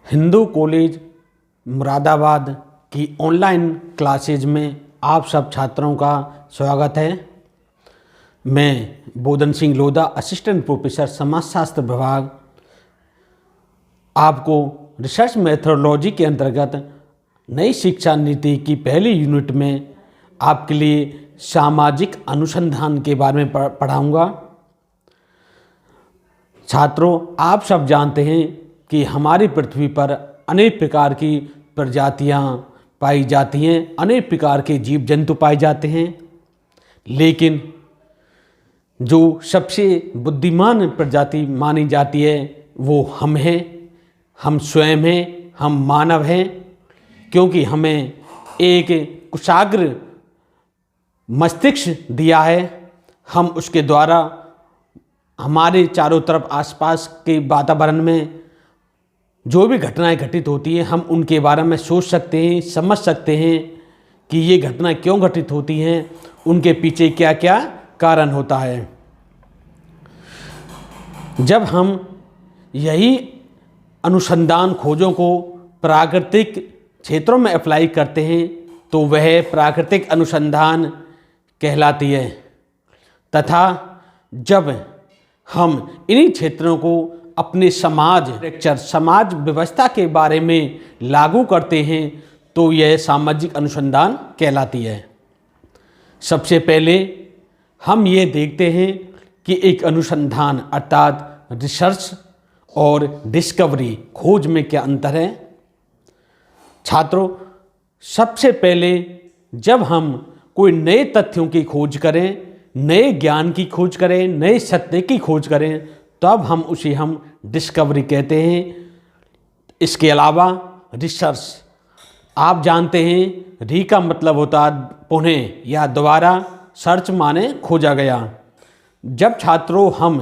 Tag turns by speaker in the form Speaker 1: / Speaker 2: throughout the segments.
Speaker 1: Hindu college Moradabad की online classes में आप सब छात्रों का स्वागत है। मैं बोधन सिंह लोधा, असिस्टेंट प्रोफेसर समाजशास्त्र विभाग, आपको रिसर्च मेथोडोलॉजी के अंतर्गत नई शिक्षा नीति की पहली यूनिट में आपके लिए सामाजिक अनुसंधान के बारे में पढ़ाऊँगा। छात्रों, आप सब जानते हैं कि हमारी पृथ्वी पर अनेक प्रकार की प्रजातियां पाई जाती हैं, अनेक प्रकार के जीव जंतु पाए जाते हैं, लेकिन जो सबसे बुद्धिमान प्रजाति मानी जाती है वो हम हैं, हम स्वयं हैं, हम मानव हैं। क्योंकि हमें एक कुशाग्र मस्तिष्क दिया है, हम उसके द्वारा हमारे चारों तरफ आसपास के वातावरण में जो भी घटनाएं घटित होती हैं, हम उनके बारे में सोच सकते हैं, समझ सकते हैं कि ये घटनाएं क्यों घटित होती हैं, उनके पीछे क्या क्या कारण होता है। जब हम यही अनुसंधान खोजों को प्राकृतिक क्षेत्रों में अप्लाई करते हैं तो वह प्राकृतिक अनुसंधान कहलाती है, तथा जब हम इन्हीं क्षेत्रों को अपने समाज व्यवस्था के बारे में लागू करते हैं तो यह सामाजिक अनुसंधान कहलाती है। सबसे पहले हम ये देखते हैं कि एक अनुसंधान अर्थात रिसर्च और डिस्कवरी, खोज में क्या अंतर है। छात्रों, सबसे पहले जब हम कोई नए तथ्यों की खोज करें, नए ज्ञान की खोज करें, नए सत्य की खोज करें, तब हम उसे डिस्कवरी कहते हैं। इसके अलावा रिसर्च, आप जानते हैं री का मतलब होता है पुनः या दोबारा, सर्च माने खोजा गया। जब छात्रों हम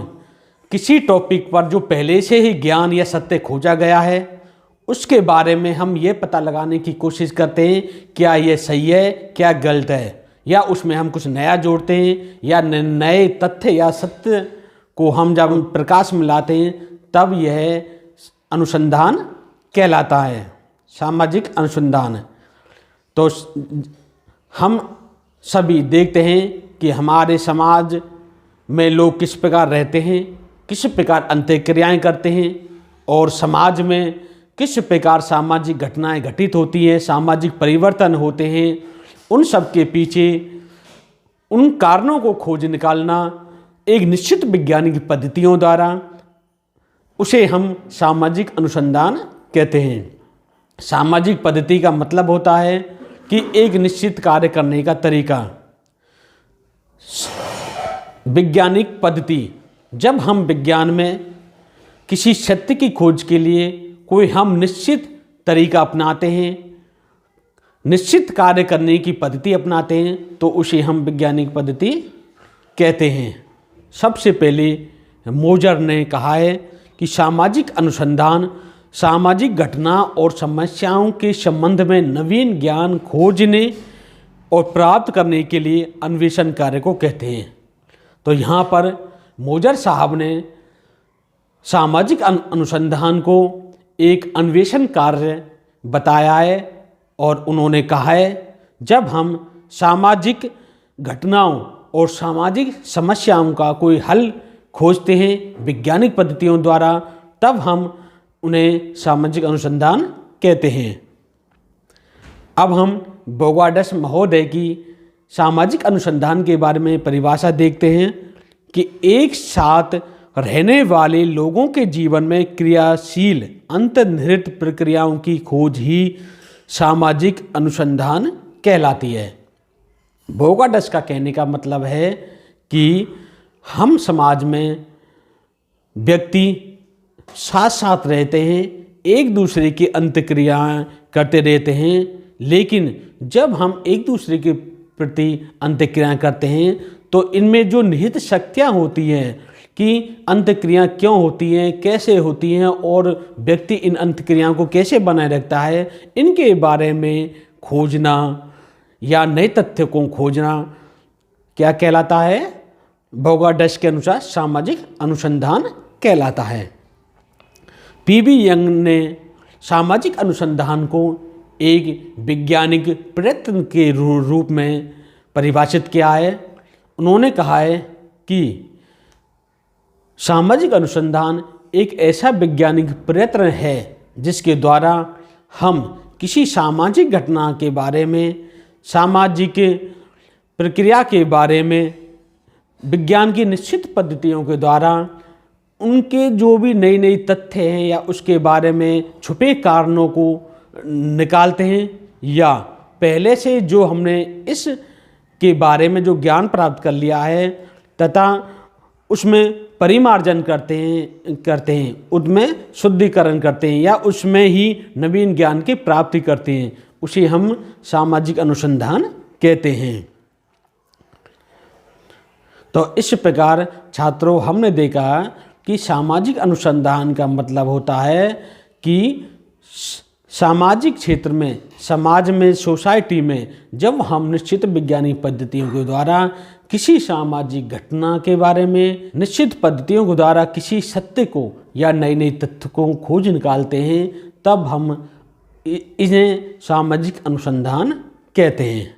Speaker 1: किसी टॉपिक पर जो पहले से ही ज्ञान या सत्य खोजा गया है उसके बारे में हम ये पता लगाने की कोशिश करते हैं क्या ये सही है, क्या गलत है, या उसमें हम कुछ नया जोड़ते हैं, या नए तथ्य या सत्य को हम जब प्रकाश में लाते हैं तब यह अनुसंधान कहलाता है, सामाजिक अनुसंधान। तो हम सभी देखते हैं कि हमारे समाज में लोग किस प्रकार रहते हैं, किस प्रकार अंतःक्रियाएं करते हैं और समाज में किस प्रकार सामाजिक घटनाएं घटित होती हैं, सामाजिक परिवर्तन होते हैं। उन सब के पीछे उन कारणों को खोज निकालना एक निश्चित वैज्ञानिक पद्धतियों द्वारा, उसे हम सामाजिक अनुसंधान कहते हैं। सामाजिक पद्धति का मतलब होता है कि एक निश्चित कार्य करने का तरीका। वैज्ञानिक पद्धति, जब हम विज्ञान में किसी सत्य की खोज के लिए कोई हम निश्चित तरीका अपनाते हैं, निश्चित कार्य करने की पद्धति अपनाते हैं तो उसे हम वैज्ञानिक पद्धति कहते हैं। सबसे पहले मोजर ने कहा है कि सामाजिक अनुसंधान सामाजिक घटना और समस्याओं के संबंध में नवीन ज्ञान खोजने और प्राप्त करने के लिए अन्वेषण कार्य को कहते हैं। तो यहाँ पर मोजर साहब ने सामाजिक अनुसंधान को एक अन्वेषण कार्य बताया है और उन्होंने कहा है जब हम सामाजिक घटनाओं और सामाजिक समस्याओं का कोई हल खोजते हैं वैज्ञानिक पद्धतियों द्वारा, तब हम उन्हें सामाजिक अनुसंधान कहते हैं। अब हम बोगाडस महोदय की सामाजिक अनुसंधान के बारे में परिभाषा देखते हैं कि एक साथ रहने वाले लोगों के जीवन में क्रियाशील अंतर्निहित प्रक्रियाओं की खोज ही सामाजिक अनुसंधान कहलाती है। बोगाडस का कहने का मतलब है कि हम समाज में व्यक्ति साथ साथ रहते हैं, एक दूसरे की अंतःक्रियाएं करते रहते हैं, लेकिन जब हम एक दूसरे के प्रति अंतःक्रियाएं करते हैं तो इनमें जो निहित शक्तियां होती हैं कि अंतःक्रियाएं क्यों होती हैं, कैसे होती हैं और व्यक्ति इन अंतःक्रियाओं को कैसे बनाए रखता है, इनके बारे में खोजना या नए तथ्य को खोजना क्या कहलाता है? बोगाडस के अनुसार सामाजिक अनुसंधान कहलाता है। पीबी यंग ने सामाजिक अनुसंधान को एक वैज्ञानिक प्रयत्न के रूप में परिभाषित किया है। उन्होंने कहा है कि सामाजिक अनुसंधान एक ऐसा वैज्ञानिक प्रयत्न है जिसके द्वारा हम किसी सामाजिक घटना के बारे में, सामाजिक प्रक्रिया के बारे में विज्ञान की निश्चित पद्धतियों के द्वारा उनके जो भी नई नई तथ्य हैं या उसके बारे में छुपे कारणों को निकालते हैं, या पहले से जो हमने इस के बारे में जो ज्ञान प्राप्त कर लिया है तथा उसमें परिमार्जन करते हैं, उसमें शुद्धिकरण करते हैं या उसमें ही नवीन ज्ञान की प्राप्ति करते हैं, उसे हम सामाजिक अनुसंधान कहते हैं। तो इस प्रकार छात्रों, हमने देखा कि सामाजिक अनुसंधान का मतलब होता है कि सामाजिक क्षेत्र में, समाज में, सोसाइटी में जब हम निश्चित वैज्ञानिक पद्धतियों के द्वारा किसी सामाजिक घटना के बारे में, निश्चित पद्धतियों के द्वारा किसी सत्य को या नई नई तथ्य को खोज निकालते हैं, तब हम इन्हें सामाजिक अनुसंधान कहते हैं।